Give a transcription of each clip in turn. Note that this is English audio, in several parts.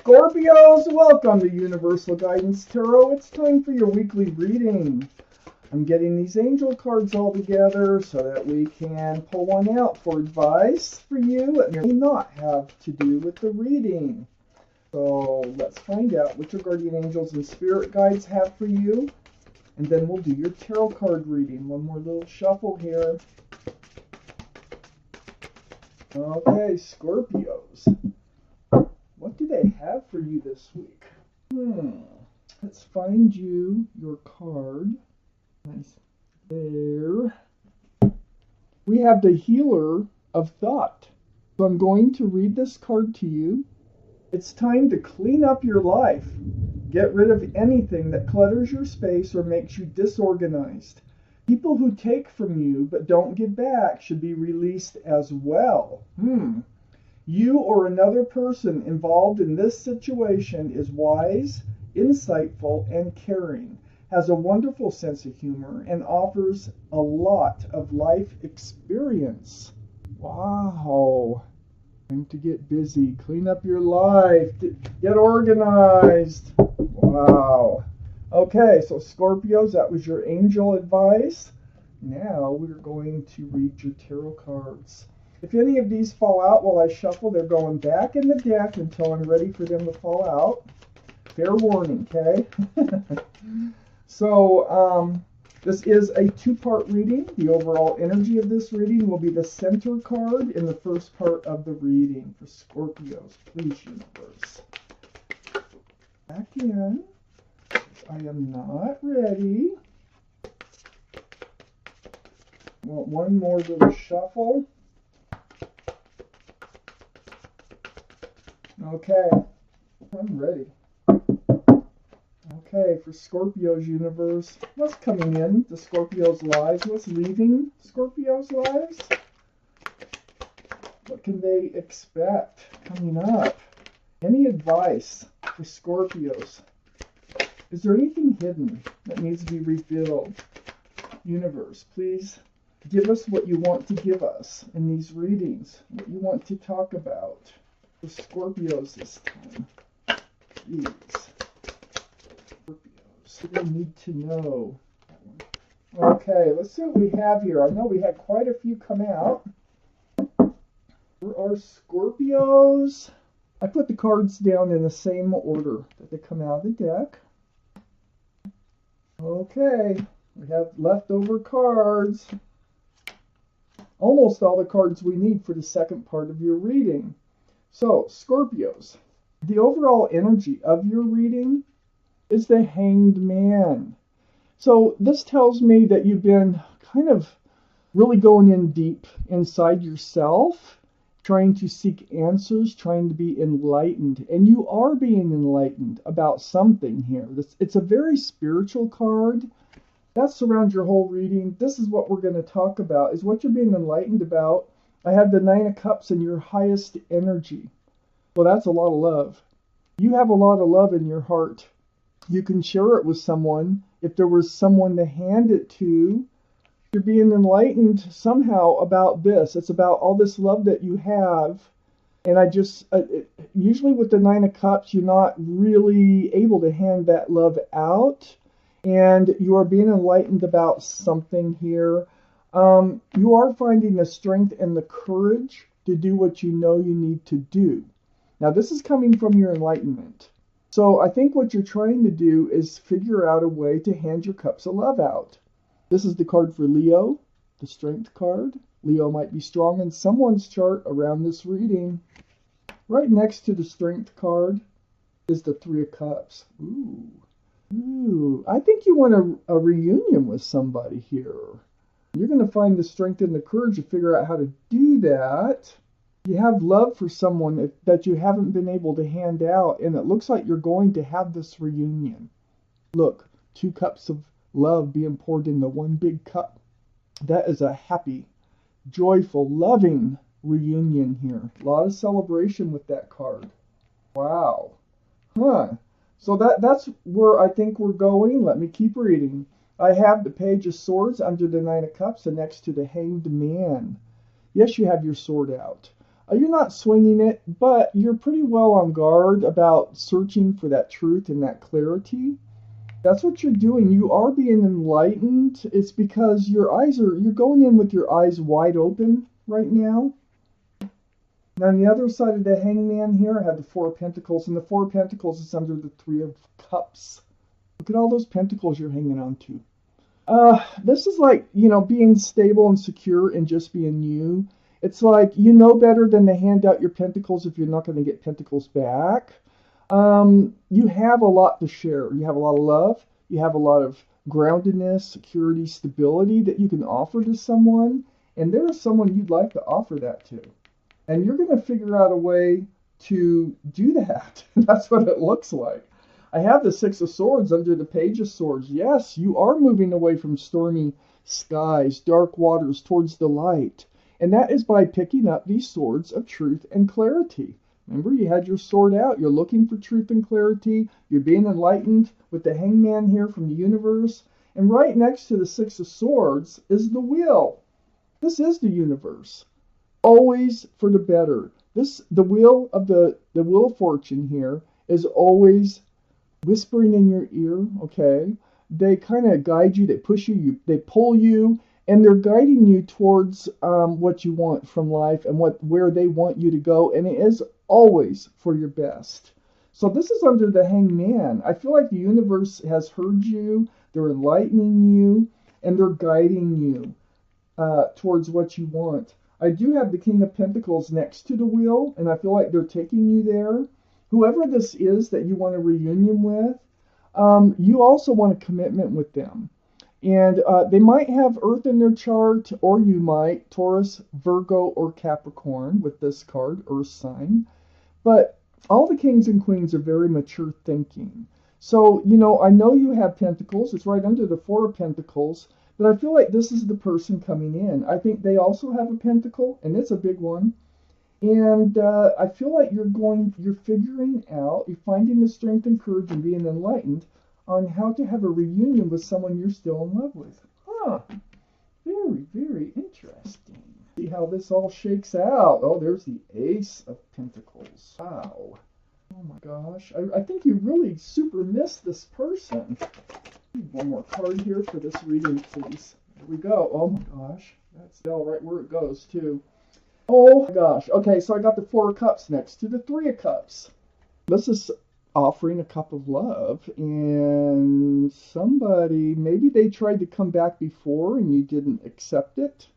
Scorpios, welcome to Universal Guidance Tarot. It's time for your weekly reading. I'm getting these angel cards all together so that we can pull one out for advice for you. It may not have to do with the reading. So let's find out what your guardian angels and spirit guides have for you. And then we'll do your tarot card reading. One more little shuffle here. Okay, Scorpios. What do they have for you this week? Let's find you your card. Nice. There. We have the Healer of Thought. So I'm going to read this card to you. It's time to clean up your life. Get rid of anything that clutters your space or makes you disorganized. People who take from you but don't give back should be released as well. You or another person involved in this situation is wise, insightful, and caring, has a wonderful sense of humor, and offers a lot of life experience. Wow. Time to get busy. Clean up your life. Get organized. Wow. Okay, so Scorpios, that was your angel advice. Now we're going to read your tarot cards. If any of these fall out while I shuffle, they're going back in the deck until I'm ready for them to fall out. Fair warning, okay? So, this is a two-part reading. The overall energy of this reading will be the center card in the first part of the reading for Scorpios. Please, universe. Back in. I am not ready. Want one more little shuffle. Okay, I'm ready. Okay, for Scorpio's universe, what's coming in to Scorpio's lives? What's leaving Scorpio's lives? What can they expect coming up? Any advice for Scorpios? Is there anything hidden that needs to be revealed? Universe, please give us what you want to give us in these readings, what you want to talk about. For Scorpios this time. Please. Scorpios. They need to know. Okay, let's see what we have here. I know we had quite a few come out. For our Scorpios, I put the cards down in the same order that they come out of the deck. Okay, we have leftover cards. Almost all the cards we need for the second part of your reading. So, Scorpios, the overall energy of your reading is the Hanged Man. So this tells me that you've been kind of really going in deep inside yourself, trying to seek answers, trying to be enlightened. And you are being enlightened about something here. It's a very spiritual card. That surrounds your whole reading. This is what we're going to talk about, is what you're being enlightened about. I have the Nine of Cups in your highest energy. Well, that's a lot of love. You have a lot of love in your heart. You can share it with someone. If there was someone to hand it to, you're being enlightened somehow about this. It's about all this love that you have. And I just, usually with the Nine of Cups, you're not really able to hand that love out. And you are being enlightened about something here. You are finding the strength and the courage to do what you know you need to do. Now, this is coming from your enlightenment. So I think what you're trying to do is figure out a way to hand your cups of love out. This is the card for Leo, the strength card. Leo might be strong in someone's chart around this reading. Right next to the strength card is the Three of Cups. Ooh, I think you want a reunion with somebody here. You're going to find the strength and the courage to figure out how to do that. You have love for someone that you haven't been able to hand out, and it looks like you're going to have this reunion. Look, 2 cups of love being poured into one big cup. That is a happy, joyful, loving reunion here. A lot of celebration with that card. Wow. So that's where I think we're going. Let me keep reading. I have the Page of Swords under the Nine of Cups and next to the Hanged Man. Yes, you have your sword out. You're not swinging it, but you're pretty well on guard about searching for that truth and that clarity. That's what you're doing. You are being enlightened. It's because you're going in with your eyes wide open right now. Now, on the other side of the hangman here, I have the Four of Pentacles, and the Four of Pentacles is under the Three of Cups. Look at all those pentacles you're hanging on to. This is like, being stable and secure and just being you. It's like, you know better than to hand out your pentacles if you're not going to get pentacles back. You have a lot to share. You have a lot of love. You have a lot of groundedness, security, stability that you can offer to someone. And there is someone you'd like to offer that to. And you're going to figure out a way to do that. That's what it looks like. I have the Six of Swords under the Page of Swords. Yes, you are moving away from stormy skies, dark waters, towards the light. And that is by picking up these swords of truth and clarity. Remember, you had your sword out. You're looking for truth and clarity. You're being enlightened with the hangman here from the universe. And right next to the Six of Swords is the wheel. This is the universe. Always for the better. The wheel of the wheel of fortune here is always whispering in your ear, okay? They kind of guide you, they push you, they pull you, and they're guiding you towards what you want from life and where they want you to go, and it is always for your best. So this is under the hangman. I feel like the universe has heard you, they're enlightening you, and they're guiding you towards what you want. I do have the King of Pentacles next to the wheel, and I feel like they're taking you there. Whoever this is that you want a reunion with, you also want a commitment with them. And they might have Earth in their chart, or you might, Taurus, Virgo, or Capricorn with this card, Earth sign. But all the kings and queens are very mature thinking. So, I know you have Pentacles. It's right under the Four of Pentacles. But I feel like this is the person coming in. I think they also have a pentacle, and it's a big one. And I feel like you're figuring out, you're finding the strength and courage and being enlightened on how to have a reunion with someone you're still in love with. Huh. Very, very interesting. See how this all shakes out. Oh, there's the Ace of Pentacles. Wow. Oh my gosh. I think you really super missed this person. One more card here for this reading, please. There we go. Oh my gosh. That's still right where it goes, too. Oh my gosh. Okay, so I got the Four of Cups next to the Three of Cups. This is offering a cup of love, and somebody, maybe they tried to come back before and you didn't accept it,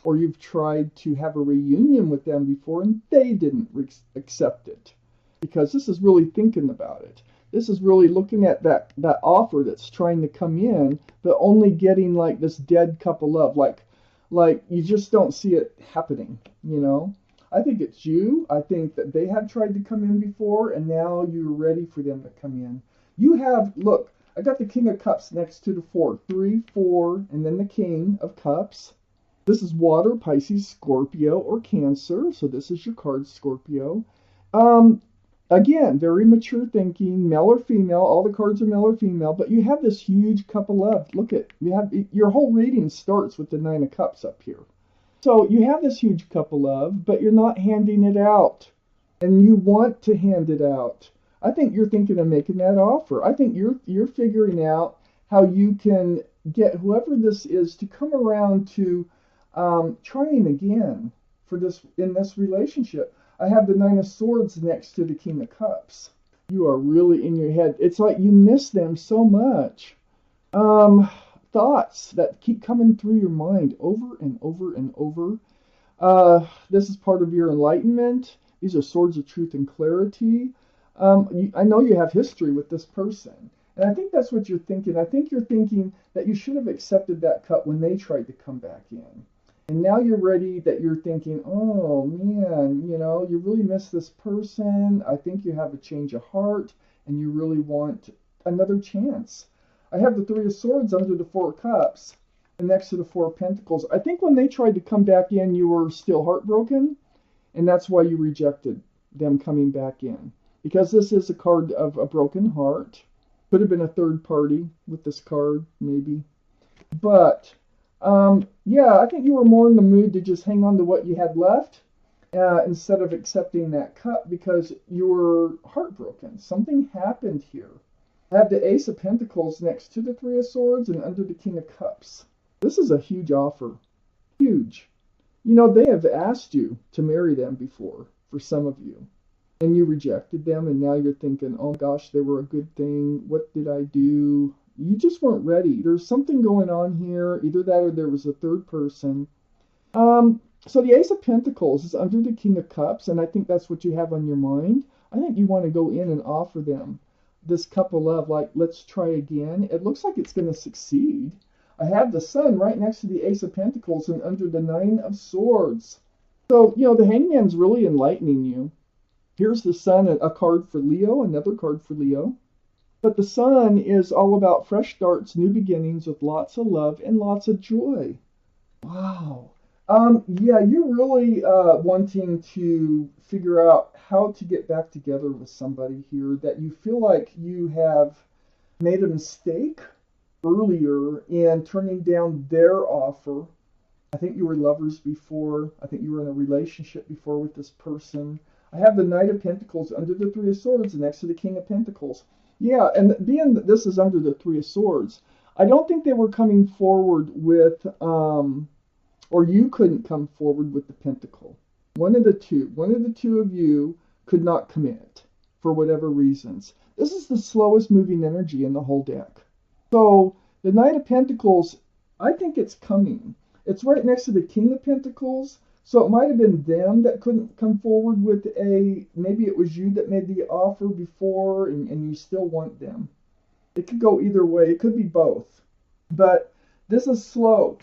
or you've tried to have a reunion with them before and they didn't accept it, because this is really thinking about it. This is really looking at that offer that's trying to come in, but only getting like this dead cup of love, like you just don't see it happening, I think it's you. I think that they have tried to come in before, and now you're ready for them to come in. Look, I got the King of Cups next to the Four. 3, 4, and then the King of Cups. This is water, Pisces, Scorpio, or Cancer. So this is your card, Scorpio. Again, very mature thinking, male or female. All the cards are male or female, but you have this huge cup of love. Look at, your whole reading starts with the Nine of Cups up here. So you have this huge cup of love, but you're not handing it out. And you want to hand it out. I think you're thinking of making that offer. I think you're figuring out how you can get whoever this is to come around to trying again in this relationship. I have the Nine of Swords next to the King of Cups. You are really in your head. It's like you miss them so much. Thoughts that keep coming through your mind over and over and over. This is part of your enlightenment. These are swords of truth and clarity. I know you have history with this person. And I think that's what you're thinking. I think you're thinking that you should have accepted that cup when they tried to come back in. And now you're ready, that you're thinking, oh man, you really miss this person. I think you have a change of heart and you really want another chance. I have the Three of Swords under the Four of Cups and next to the Four of Pentacles. I think when they tried to come back in, you were still heartbroken, and that's why you rejected them coming back in. Because this is a card of a broken heart. Could have been a third party with this card, maybe. But, yeah, I think you were more in the mood to just hang on to what you had left. instead of accepting that cup because you're heartbroken. Something happened here. I have the Ace of Pentacles next to the Three of Swords and under the King of Cups. This is a huge offer. Huge. You know, they have asked you to marry them before, for some of you. And you rejected them, and now you're thinking, oh gosh, they were a good thing. What did I do? You just weren't ready. There's something going on here. Either that or there was a third person. So the Ace of Pentacles is under the King of Cups, and I think that's what you have on your mind. I think you want to go in and offer them this cup of love, like, let's try again. It looks like it's going to succeed. I have the Sun right next to the Ace of Pentacles and under the Nine of Swords. So, you know, the Hangman's really enlightening you. Here's the Sun, a card for Leo, another card for Leo. But the Sun is all about fresh starts, new beginnings with lots of love and lots of joy. Wow. Yeah, you're really wanting to figure out how to get back together with somebody here that you feel like you have made a mistake earlier in turning down their offer. I think you were lovers before. I think you were in a relationship before with this person. I have the Knight of Pentacles under the Three of Swords next to the King of Pentacles. Yeah, and being that this is under the Three of Swords, I don't think they were coming forward with or you couldn't come forward with the Pentacle. One of the two of you could not commit for whatever reasons. This is the slowest moving energy in the whole deck. So the Knight of Pentacles, I think it's coming. It's right next to the King of Pentacles. So it might have been them that couldn't come forward with maybe it was you that made the offer before and you still want them. It could go either way. It could be both. But this is slow,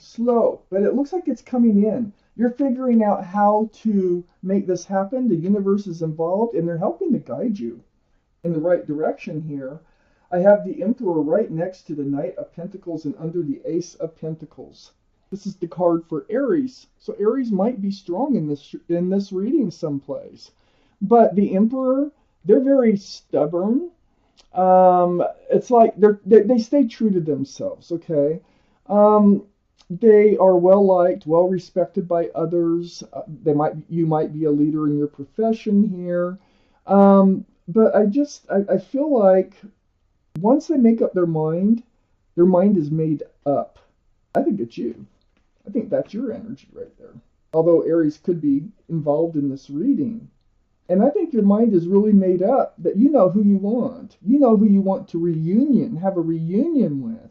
but it looks like it's coming in. You're figuring out how to make this happen. The universe is involved, and they're helping to guide you in the right direction here. I have the Emperor right next to the Knight of Pentacles and under the Ace of Pentacles. This is the card for Aries. So Aries might be strong in this reading someplace. But the Emperor, they're very stubborn. It's like they stay true to themselves, okay? They are well liked, well respected by others. You might be a leader in your profession here. But I feel like once they make up their mind is made up. I think it's you. I think that's your energy right there. Although Aries could be involved in this reading. And I think your mind is really made up that you know who you want. You know who you want to have a reunion with.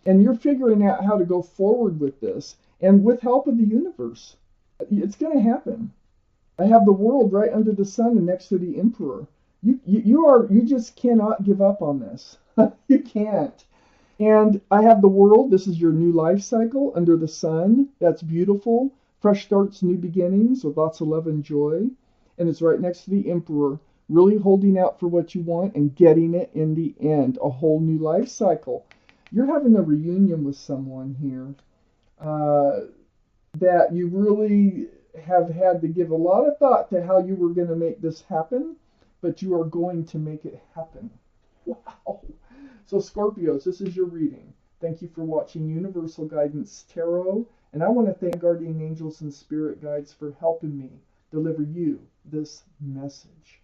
And you're figuring out how to go forward with this. And with help of the universe, it's going to happen. I have the World right under the Sun and next to the Emperor. You just cannot give up on this. You can't. And I have the World. This is your new life cycle under the Sun. That's beautiful. Fresh starts, new beginnings with lots of love and joy. And it's right next to the Emperor, really holding out for what you want and getting it in the end. A whole new life cycle. You're having a reunion with someone here that you really have had to give a lot of thought to how you were going to make this happen, but you are going to make it happen. Wow. So Scorpios, this is your reading. Thank you for watching Universal Guidance Tarot, and I want to thank Guardian Angels and Spirit Guides for helping me deliver you this message.